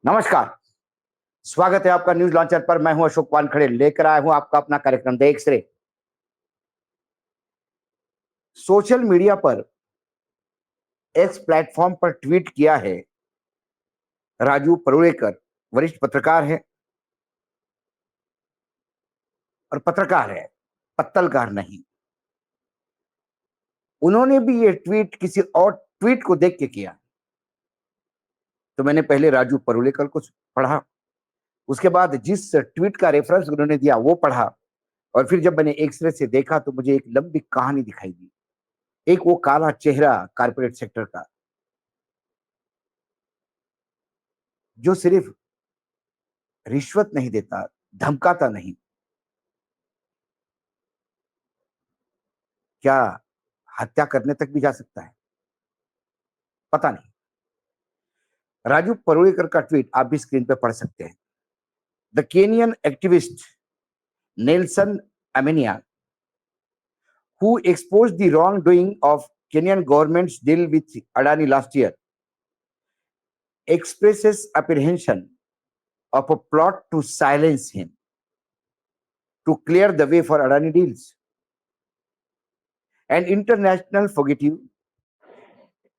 नमस्कार। स्वागत है आपका न्यूज लॉन्चर पर। मैं हूं अशोक वानखड़े, लेकर आया हूं आपका अपना कार्यक्रम द एक्सरे। सोशल मीडिया पर एक्स प्लेटफॉर्म पर ट्वीट किया है राजू परुलेकर। वरिष्ठ पत्रकार है और पत्रकार है, पत्तलकार नहीं। उन्होंने भी ये ट्वीट किसी और ट्वीट को देख के किया। तो मैंने पहले राजू परुलेकर को पढ़ा, उसके बाद जिस ट्वीट का रेफरेंस उन्होंने दिया वो पढ़ा, और फिर जब मैंने एक्सरे से देखा तो मुझे एक लंबी कहानी दिखाई दी। एक वो काला चेहरा कारपोरेट सेक्टर का, जो सिर्फ रिश्वत नहीं देता, धमकाता नहीं, क्या हत्या करने तक भी जा सकता है? पता नहीं। राजू परुलेकर का ट्वीट आप भी स्क्रीन पे पढ़ सकते हैं। The Kenyan activist Nelson Amenya, who exposed the wrongdoing of Kenyan government's deal with Adani last year, expresses apprehension of a plot to silence him to clear the way for Adani deals. An international fugitive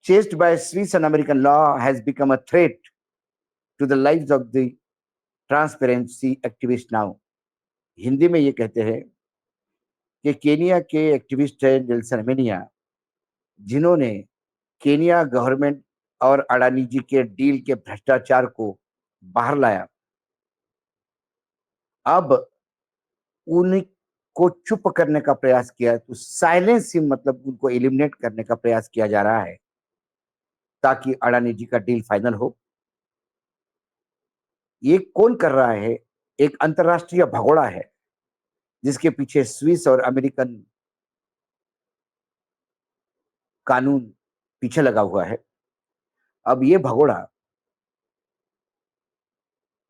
chased by Swiss and American law has become a threat to the lives of the transparency activist now. Hindi में ये कहते हैं कि Kenya के activist है Nelson अमेनिया, जिन्होंने Kenya government और अडानी जी के डील के भ्रष्टाचार को बाहर लाया। अब उनको चुप करने का प्रयास किया, तो साइलेंस ही मतलब उनको एलिमिनेट करने का प्रयास किया जा रहा है ताकि अडानी जी का डील फाइनल हो। ये कौन कर रहा है? एक अंतरराष्ट्रीय भगोड़ा है जिसके पीछे स्विस और अमेरिकन कानून पीछे लगा हुआ है। अब ये भगोड़ा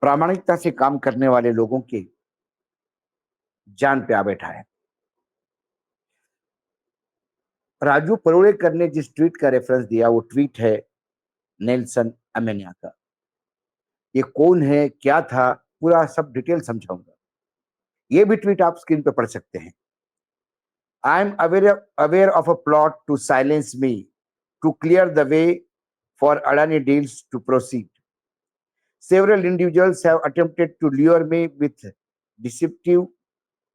प्रामाणिकता से काम करने वाले लोगों के जान पे आ बैठा है। राजू परुलेकर ने जिस ट्वीट का रेफरेंस दिया वो ट्वीट है नेल्सन अमेनिया का। ये कौन है, क्या था, पूरा सब डिटेल समझाऊंगा। ये भी ट्वीट आप स्क्रीन पे पढ़ सकते हैं। I am aware of a plot to silence me to clear the way for Adani deals to proceed. Several individuals have attempted to lure me with deceptive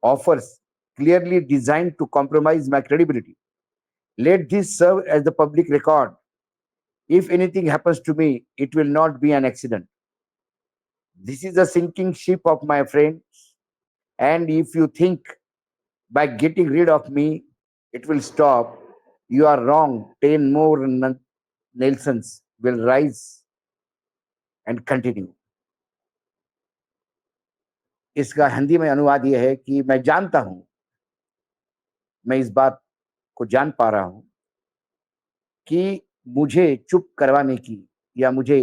offers clearly designed to compromise my credibility. Let this serve as the public record. If anything happens to me, it will not be an accident. This is a sinking ship of my friends, and if you think by getting rid of me, it will stop, you are wrong. 10 more Nelsons will rise and continue. इसका हिंदी में अनुवाद यह है कि मैं जानता हूं, मैं इस बात को जान पा रहा हूं कि मुझे चुप करवाने की या मुझे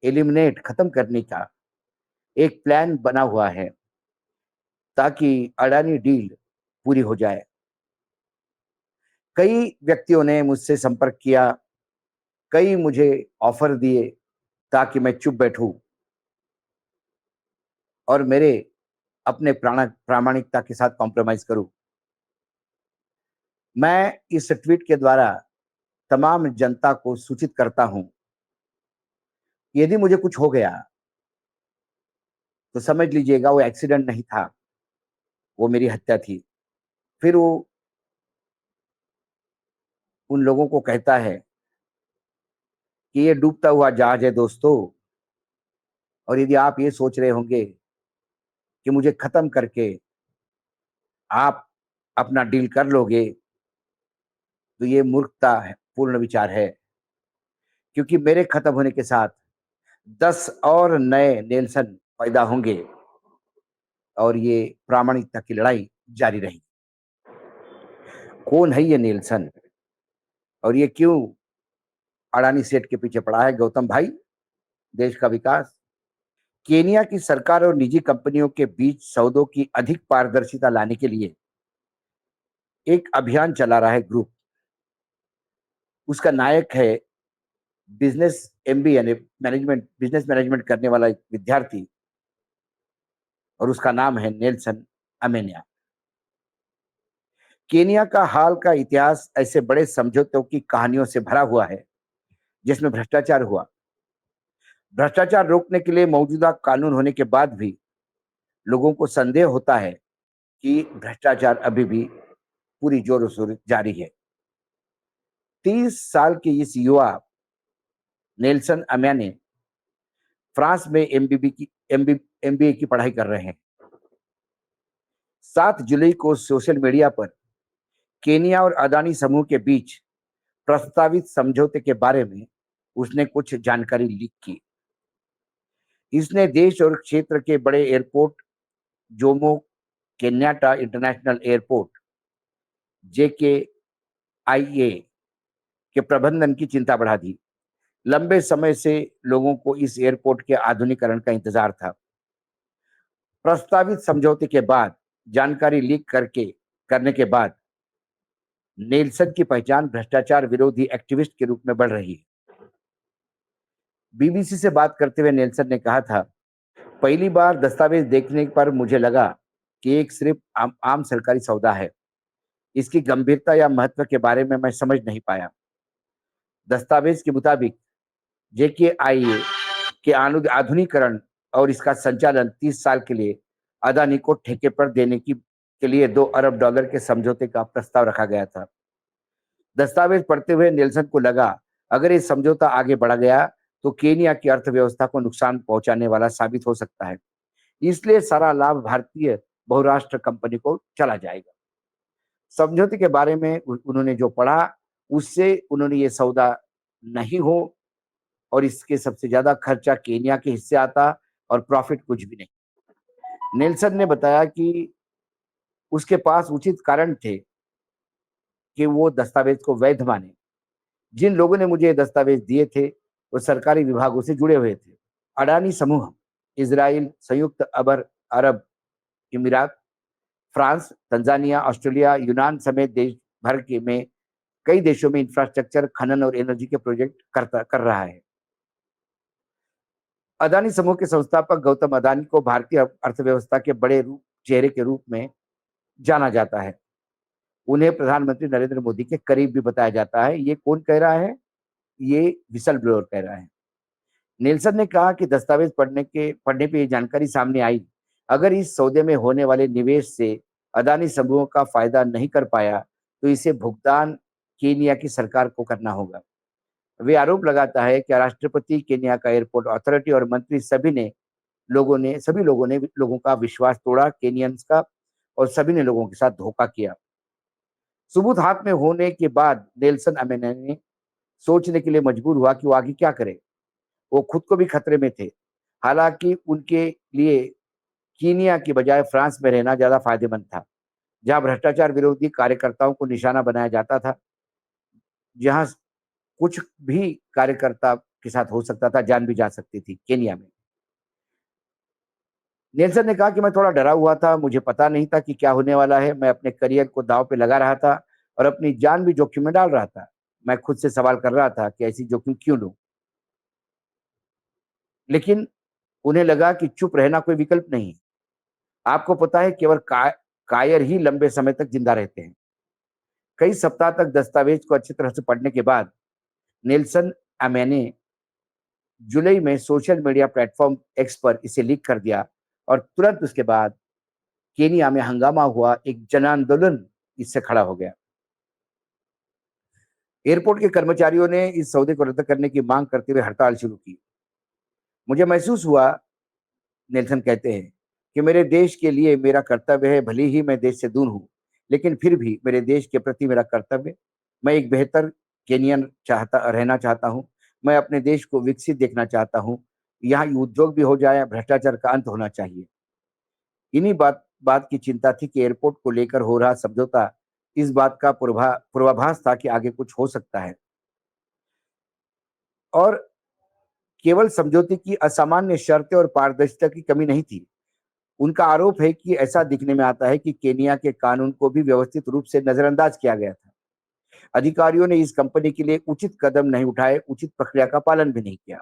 एलिमिनेट खत्म करने का एक प्लान बना हुआ है ताकि अडानी डील पूरी हो जाए। कई व्यक्तियों ने मुझसे संपर्क किया, कई मुझे ऑफर दिए ताकि मैं चुप बैठूं और मेरे अपने प्रामाणिकता के साथ कॉम्प्रोमाइज करूं। मैं इस ट्वीट के द्वारा तमाम जनता को सूचित करता हूं, यदि मुझे कुछ हो गया तो समझ लीजिएगा वो एक्सीडेंट नहीं था, वो मेरी हत्या थी। फिर वो उन लोगों को कहता है कि ये डूबता हुआ जहाज है दोस्तों, और यदि आप ये सोच रहे होंगे कि मुझे खत्म करके आप अपना डील कर लोगे, तो ये मूर्खता है, पूर्ण विचार है। क्योंकि मेरे खत्म होने के साथ 10 और नए नेल्सन पैदा होंगे और ये प्रामाणिकता की लड़ाई जारी रहेगी। कौन है ये नेल्सन और ये क्यों अडानी सेठ के पीछे पड़ा है? गौतम भाई, देश का विकास, केनिया की सरकार और निजी कंपनियों के बीच सौदों की अधिक पारदर्शिता लाने के लिए एक अभियान चला रहा है ग्रुप। उसका नायक है बिजनेस एमबीए यानी बिजनेस मैनेजमेंट करने वाला एक विद्यार्थी, और उसका नाम है नेल्सन अमेनिया। केनिया का हाल का इतिहास ऐसे बड़े समझौतों की कहानियों से भरा हुआ है जिसमें भ्रष्टाचार हुआ। भ्रष्टाचार रोकने के लिए मौजूदा कानून होने के बाद भी लोगों को संदेह होता है कि भ्रष्टाचार अभी भी पूरी जोरों शोर जारी है। 30 साल के इस युवा नेल्सन अम्या ने फ्रांस में एमबीए की पढ़ाई कर रहे हैं। 7 जुलाई को सोशल मीडिया पर केनिया और अदानी समूह के बीच प्रस्तावित समझौते के बारे में उसने कुछ जानकारी लीक की। इसने देश और क्षेत्र के बड़े airport, Jomo Kenyatta international airport JKIA के प्रबंधन की चिंता बढ़ा दी। लंबे समय से लोगों को इस एयरपोर्ट के आधुनिकीकरण का इंतजार था। प्रस्तावित समझौते के बाद जानकारी लीक करने के बाद नेल्सन की पहचान भ्रष्टाचार विरोधी एक्टिविस्ट के रूप में बढ़ रही है। बीबीसी से बात करते हुए नेल्सन ने कहा था, पहली बार दस्तावेज देखने पर मुझे लगा कि एक सिर्फ आम सरकारी सौदा है। इसकी गंभीरता या महत्व के बारे में मैं समझ नहीं पाया। दस्तावेज के मुताबिक JKIA के आधुनिकीकरण और इसका संचालन 30 साल के लिए अदानी को ठेके पर देने के लिए $2 अरब के समझौते का प्रस्ताव रखा गया था। दस्तावेज पढ़ते हुए नेल्सन को लगा, अगर ये समझौता आगे बढ़ा गया तो केनिया की अर्थव्यवस्था को नुकसान पहुंचाने वाला साबित हो सकता है। इसलिए सारा लाभ भारतीय बहुराष्ट्र कंपनी को चला जाएगा। समझौते के बारे में उन्होंने जो पढ़ा, उससे उन्होंने ये सौदा नहीं हो और इसके सबसे ज्यादा खर्चा केनिया के हिस्से आता और प्रॉफिट कुछ भी नहीं। नेल्सन ने बताया कि उसके पास उचित कारण थे कि वो दस्तावेज को वैध माने। जिन लोगों ने मुझे ये दस्तावेज दिए थे वो सरकारी विभागों से जुड़े हुए थे। अडानी समूह इजराइल, संयुक्त अरब अमीरात, फ्रांस, तंजानिया, ऑस्ट्रेलिया, यूनान समेत देश भर के में कई देशों में इंफ्रास्ट्रक्चर, खनन और एनर्जी के प्रोजेक्ट कर रहा है। अदानी समूह के संस्थापक गौतम अदानी को भारतीय अर्थव्यवस्था के बड़े चेहरे के रूप में जाना जाता है। उन्हें प्रधानमंत्री नरेंद्र मोदी के करीब भी बताया जाता है। ये कौन कह रहा है? ये विसल ब्लोअर कह रहा है। नेल्सन ने कहा कि दस्तावेज पढ़ने पे ये जानकारी सामने आई, अगर इस सौदे में होने वाले निवेश से अदानी समूह का फायदा नहीं कर पाया तो इसे भुगतान केनिया की सरकार को करना होगा। वे आरोप लगाता है कि राष्ट्रपति, केनिया का एयरपोर्ट अथॉरिटी और मंत्री सभी लोगों ने लोगों का विश्वास तोड़ा केनियंस का, और सभी ने लोगों के साथ धोखा किया। सबूत हाथ में होने के बाद नेल्सन अमेनिया ने सोचने के लिए मजबूर हुआ कि वो आगे क्या करे। वो खुद को भी खतरे में थे। हालांकि उनके लिए कीनिया की बजाय फ्रांस में रहना ज्यादा फायदेमंद था, जहां भ्रष्टाचार विरोधी कार्यकर्ताओं को निशाना बनाया जाता था, जहां कुछ भी कार्यकर्ता के साथ हो सकता था, जान भी जा सकती थी केनिया में। नेल्सन ने कहा कि मैं थोड़ा डरा हुआ था, मुझे पता नहीं था कि क्या होने वाला है। मैं अपने करियर को दांव पे लगा रहा था और अपनी जान भी जोखिम में डाल रहा था। मैं खुद से सवाल कर रहा था कि ऐसी जोखिम क्यों लूं, लेकिन उन्हें लगा कि चुप रहना कोई विकल्प नहीं। आपको पता है, केवल कायर ही लंबे समय तक जिंदा रहते हैं। कई सप्ताह तक दस्तावेज को अच्छी तरह से पढ़ने के बाद नेल्सन अमेने जुलाई में सोशल मीडिया प्लेटफॉर्म एक्स पर इसे लीक कर दिया और तुरंत उसके बाद केनिया में हंगामा हुआ। एक जन आंदोलन इससे खड़ा हो गया। एयरपोर्ट के कर्मचारियों ने इस सौदे को रद्द करने की मांग करते हुए हड़ताल शुरू की। मुझे महसूस हुआ, नेल्सन कहते हैं, कि मेरे देश के लिए मेरा कर्तव्य है। भले ही मैं देश से दूर हूं, लेकिन फिर भी मेरे देश के प्रति मेरा कर्तव्य। मैं एक बेहतर केनियन रहना चाहता हूं। मैं अपने देश को विकसित देखना चाहता हूं। यहाँ उद्योग भी हो जाए, भ्रष्टाचार का अंत होना चाहिए। इन्हीं बात की चिंता थी कि एयरपोर्ट को लेकर हो रहा समझौता इस बात का पूर्वाभास था कि आगे कुछ हो सकता है। और केवल समझौते की असामान्य शर्तें और पारदर्शिता की कमी नहीं थी। उनका आरोप है कि ऐसा दिखने में आता है कि केनिया के कानून को भी व्यवस्थित रूप से नजरअंदाज किया गया था। अधिकारियों ने इस कंपनी के लिए उचित कदम नहीं उठाए, उचित प्रक्रिया का पालन भी नहीं किया।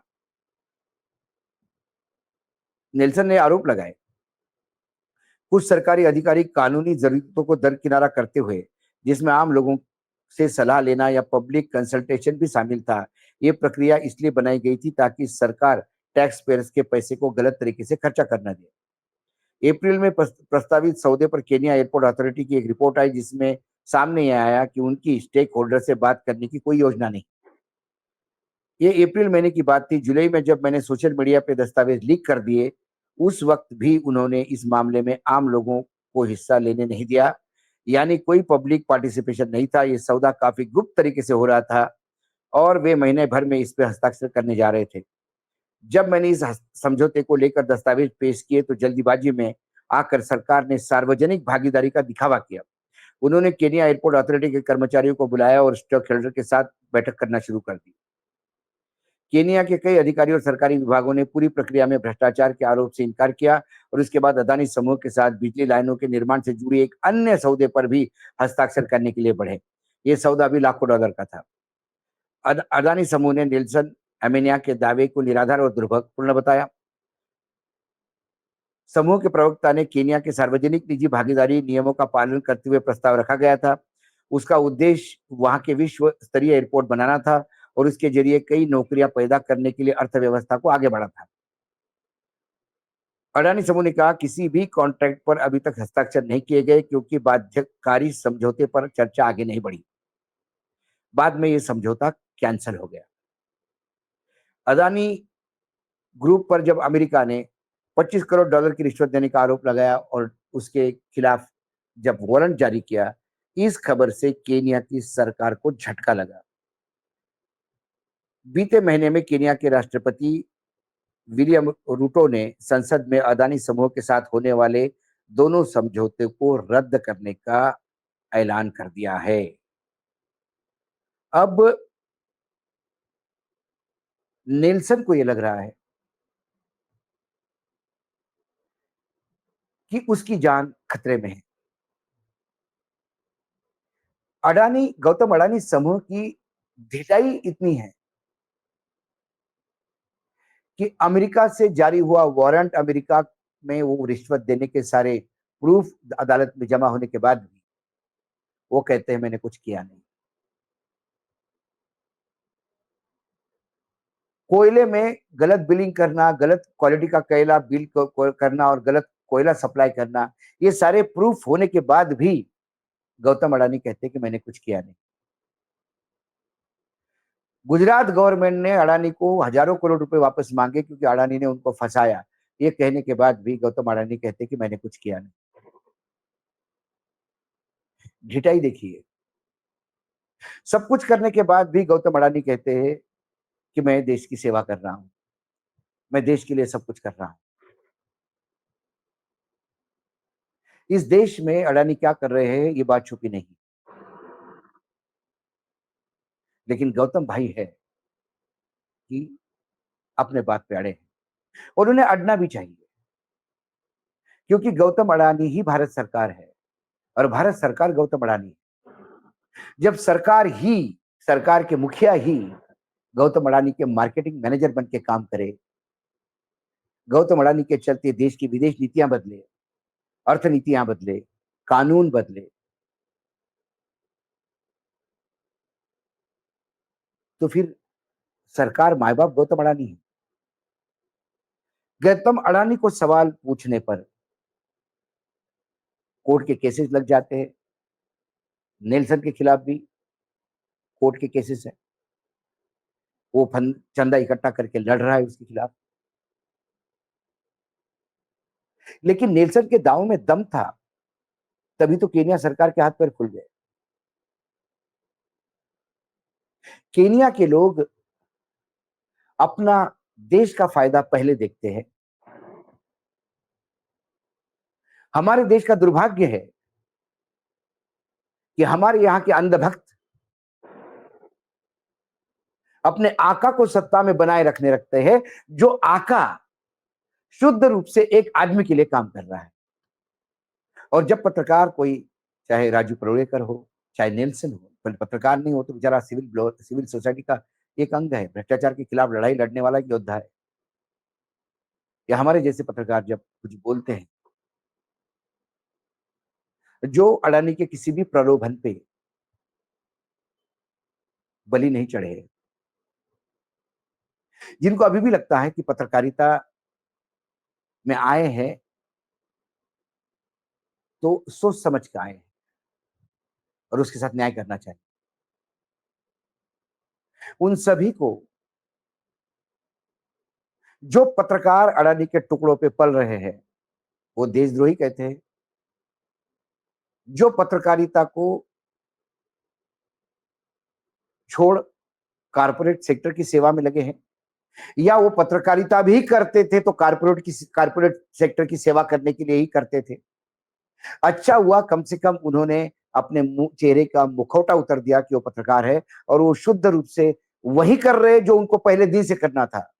नेल्सन ने आरोप लगाए कुछ सरकारी अधिकारी कानूनी जरूरतों को दरकिनारा करते हुए, जिसमें आम लोगों से सलाह लेना या पब्लिक कंसल्टेशन भी शामिल था। ये प्रक्रिया इसलिए बनाई गई थी ताकि सरकार टैक्स पेयर्स के पैसे को गलत तरीके से खर्चा करना दे। अप्रैल में प्रस्तावित सौदे पर केनिया एयरपोर्ट अथॉरिटी की एक रिपोर्ट आई, जिसमें सामने यह आया कि उनकी स्टेक होल्डर से बात करने की कोई योजना नहीं। ये अप्रैल महीने की बात थी। जुलाई में जब मैंने सोशल मीडिया पे दस्तावेज लीक कर दिए, उस वक्त भी उन्होंने इस मामले में आम लोगों को हिस्सा लेने नहीं दिया, यानी कोई पब्लिक पार्टिसिपेशन नहीं था। ये सौदा काफी गुप्त तरीके से हो रहा था और वे महीने भर में इस पे हस्ताक्षर करने जा रहे थे। जब मैंने इस समझौते को लेकर दस्तावेज पेश किए तो जल्दीबाजी में आकर सरकार ने सार्वजनिक भागीदारी का दिखावा किया। उन्होंने केनिया एयरपोर्ट अथॉरिटी के कर्मचारियों को बुलाया और स्टॉक होल्डर के साथ बैठक करना शुरू कर दी। केनिया के कई अधिकारी और सरकारी विभागों ने पूरी प्रक्रिया में भ्रष्टाचार के आरोप से इनकार किया और उसके बाद अदानी समूह के साथ बिजली लाइनों के निर्माण से जुड़ी एक अन्य सौदे पर भी हस्ताक्षर करने के लिए बढ़े। ये सौदा भी लाखों डॉलर का था। अदानी समूह ने नेल्सन एमेनिया के दावे को निराधार और दुर्भाग्यपूर्ण बताया। समूह के प्रवक्ता ने केनिया के सार्वजनिक निजी भागीदारी नियमों का पालन करते हुए प्रस्ताव रखा गया था। उसका उद्देश्य वहां के विश्व स्तरीय एयरपोर्ट बनाना था और उसके जरिए कई नौकरियां पैदा करने के लिए अर्थव्यवस्था को आगे बढ़ा था। अडानी समूह ने कहा किसी भी कॉन्ट्रैक्ट पर अभी तक हस्ताक्षर नहीं किए गए क्योंकि बाध्यकारी समझौते पर चर्चा आगे नहीं बढ़ी। बाद में यह समझौता कैंसिल हो गया। अदानी ग्रुप पर जब अमेरिका ने 25 करोड़ डॉलर की रिश्वत देने का आरोप लगाया और उसके खिलाफ जब वारंट जारी किया, इस खबर से केनिया की सरकार को झटका लगा। बीते महीने में केनिया के राष्ट्रपति विलियम रूटो ने संसद में अदानी समूह के साथ होने वाले दोनों समझौते को रद्द करने का ऐलान कर दिया है। अब नेल्सन को यह लग रहा है कि उसकी जान खतरे में है। गौतम अडानी समूह की ढिलाई इतनी है कि अमेरिका से जारी हुआ वारंट, अमेरिका में वो रिश्वत देने के सारे प्रूफ अदालत में जमा होने के बाद भी वो कहते हैं मैंने कुछ किया नहीं। कोयले में गलत बिलिंग करना, गलत क्वालिटी का कोयला बिल करना और गलत कोयला सप्लाई करना, ये सारे प्रूफ होने के बाद भी गौतम अडानी कहते हैं कि मैंने कुछ किया नहीं। गुजरात गवर्नमेंट ने अडानी को हजारों करोड़ रुपए वापस मांगे क्योंकि अडानी ने उनको फंसाया। ये कहने के बाद भी गौतम अडानी कहते हैं कि मैंने कुछ किया नहीं। ढिठाई देखिए। सब कुछ करने के बाद भी गौतम अडानी कहते हैं कि मैं देश की सेवा कर रहा हूं, मैं देश के लिए सब कुछ कर रहा हूं। इस देश में अडानी क्या कर रहे हैं ये बात छुपी नहीं, लेकिन गौतम भाई है कि अपने बात पे अड़े हैं और उन्हें अड़ना भी चाहिए क्योंकि गौतम अडानी ही भारत सरकार है और भारत सरकार गौतम अडानी है। जब सरकार के मुखिया ही गौतम अडानी के मार्केटिंग मैनेजर बन के काम करे, गौतम अडानी के चलते देश की विदेश नीतियां बदले, अर्थनीतियां बदले, कानून बदले, तो फिर सरकार माए बाप गौतम अडानी है। गौतम अडानी को सवाल पूछने पर कोर्ट के केसेस लग जाते हैं। नेल्सन के खिलाफ भी कोर्ट के केसेस है। वो चंदा इकट्ठा करके लड़ रहा है उसके खिलाफ। लेकिन नेल्सन के दांव में दम था, तभी तो केनिया सरकार के हाथ पैर खुल गए। केनिया के लोग अपना देश का फायदा पहले देखते हैं। हमारे देश का दुर्भाग्य है कि हमारे यहां के अंधभक्त अपने आका को सत्ता में बनाए रखने रखते हैं, जो आका शुद्ध रूप से एक आदमी के लिए काम कर रहा है। और जब पत्रकार कोई, चाहे राजू परोड़ेकर हो, चाहे नेल्सन हो, पत्रकार नहीं, वो तो बेचारा सिविल सोसाइटी का एक अंग है, भ्रष्टाचार के खिलाफ लड़ाई लड़ने वाला एक योद्धा है। या हमारे जैसे पत्रकार जब कुछ बोलते हैं, जो अडानी के किसी भी प्रलोभन पे बलि नहीं चढ़े, जिनको अभी भी लगता है कि पत्रकारिता में आए हैं तो सोच समझ के आए हैं और उसके साथ न्याय करना चाहिए। उन सभी को, जो पत्रकार अडानी के टुकड़ों पे पल रहे हैं, वो देशद्रोही कहते हैं। जो पत्रकारिता को छोड़ कारपोरेट सेक्टर की सेवा में लगे हैं, या वो पत्रकारिता भी करते थे तो कारपोरेट सेक्टर की सेवा करने के लिए ही करते थे। अच्छा हुआ कम से कम उन्होंने अपने चेहरे का मुखौटा उतर दिया कि वो पत्रकार है, और वो शुद्ध रूप से वही कर रहे हैं जो उनको पहले दिन से करना था।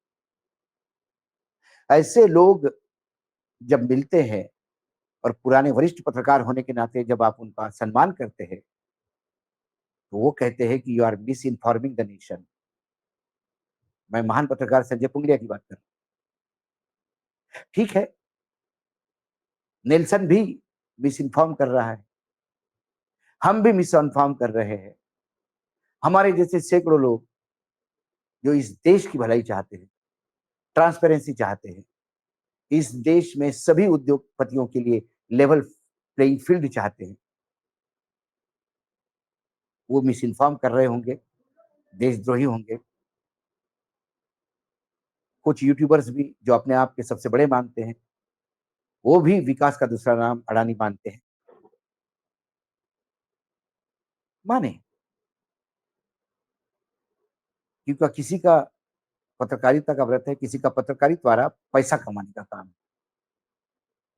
ऐसे लोग जब मिलते हैं और पुराने वरिष्ठ पत्रकार होने के नाते जब आप उनका सम्मान करते हैं, तो वो कहते हैं कि you are misinforming the nation. मैं महान पत्रकार संजय पुंगलिया की बात कर रहा हूं। ठीक है, नेल्सन भी मिस इन्फॉर्म कर रहा है, हम भी मिस इन्फॉर्म कर रहे हैं। हमारे जैसे सैकड़ों लोग जो इस देश की भलाई चाहते हैं, ट्रांसपेरेंसी चाहते हैं, इस देश में सभी उद्योगपतियों के लिए लेवल प्लेइंग फील्ड चाहते हैं, वो मिस इन्फॉर्म कर रहे होंगे, देशद्रोही होंगे। कुछ यूट्यूबर्स भी जो अपने आप के सबसे बड़े मानते हैं, वो भी विकास का दूसरा नाम अडानी मानते हैं। माने, क्योंकि किसी का पत्रकारिता का व्रत है, किसी का पत्रकारिता द्वारा पैसा कमाने का काम है।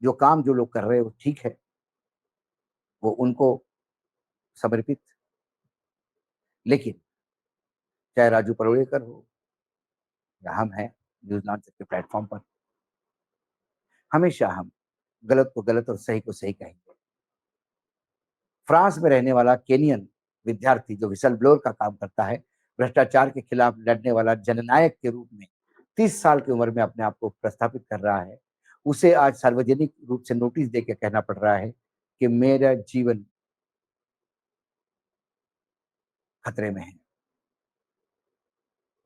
जो काम जो लोग कर रहे हैं वो ठीक है, वो उनको समर्पित। लेकिन चाहे राजू परोड़ेकर हो या हम हैं न्यूज लॉन्चर के प्लेटफॉर्म पर, हमेशा हम गलत को गलत और सही को सही कहेंगे। फ्रांस में रहने वाला केनियन विद्यार्थी जो विसल ब्लोअर का काम करता है, भ्रष्टाचार के खिलाफ लड़ने वाला जननायक के रूप में 30 साल की उम्र में अपने आप को प्रस्थापित कर रहा है, उसे आज सार्वजनिक रूप से नोटिस देकर कहना पड़ रहा है कि मेरा जीवन खतरे में है।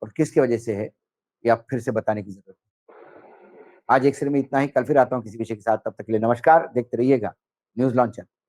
और किसकी वजह से है, ये आप फिर से बताने की जरूरत है। आज एक्सरे में इतना ही, कल फिर आता हूं किसी विषय के साथ। तब तक के लिए नमस्कार, देखते रहिएगा न्यूज लॉन्चर।